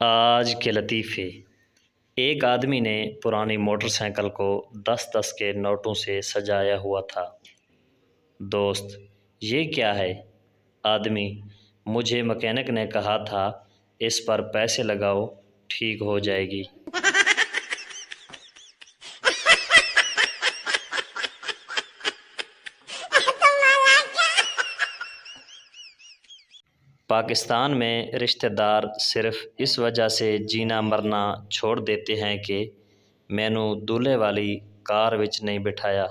آج کے لطیفے۔ ایک آدمی نے پرانی موٹر سائیکل کو 10 کے نوٹوں سے سجایا ہوا تھا۔ دوست: یہ کیا ہے؟ آدمی: مجھے مکینک نے کہا تھا اس پر پیسے لگاؤ، ٹھیک ہو جائے گی۔ پاکستان میں رشتہ دار صرف اس وجہ سے جینا مرنا چھوڑ دیتے ہیں کہ مینوں دولہے والی کار وچ نہیں بٹھایا۔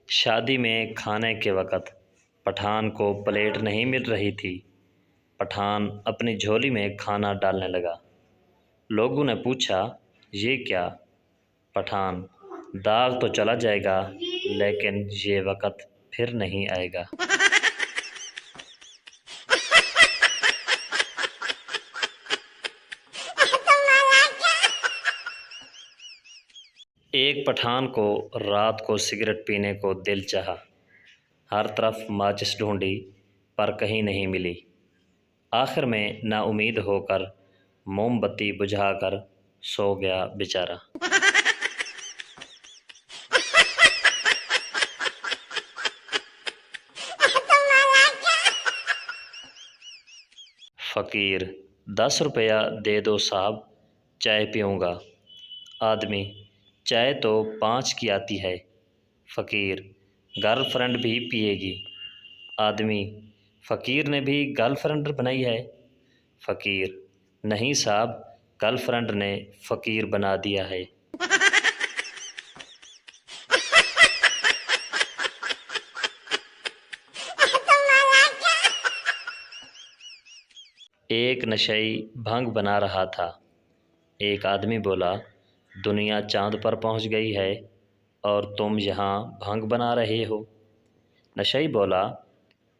شادی میں کھانے کے وقت پٹھان کو پلیٹ نہیں مل رہی تھی۔ پٹھان اپنی جھولی میں کھانا ڈالنے لگا۔ لوگوں نے پوچھا، یہ کیا؟ پٹھان: داغ تو چلا جائے گا لیکن یہ وقت پھر نہیں آئے گا۔ ایک پٹھان کو رات کو سگریٹ پینے کو دل چاہا۔ ہر طرف ماچس ڈھونڈی پر کہیں نہیں ملی۔ آخر میں نا امید ہو کر موم بتی بجھا کر سو گیا بیچارہ۔ فقیر: 10 روپیہ دے دو صاحب، چائے پیوں گا۔ آدمی: چائے تو 5 کی آتی ہے۔ فقیر: گرل فرینڈ بھی پیے گی۔ آدمی: فقیر نے بھی گرل فرینڈ بنائی ہے؟ فقیر: نہیں صاحب، گرل فرینڈ نے فقیر بنا دیا ہے۔ ایک نشئی بھنگ بنا رہا تھا۔ ایک آدمی بولا، دنیا چاند پر پہنچ گئی ہے اور تم یہاں بھنگ بنا رہے ہو؟ نشئی بولا،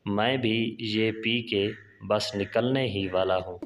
میں بھی یہ پی کے بس نکلنے ہی والا ہوں۔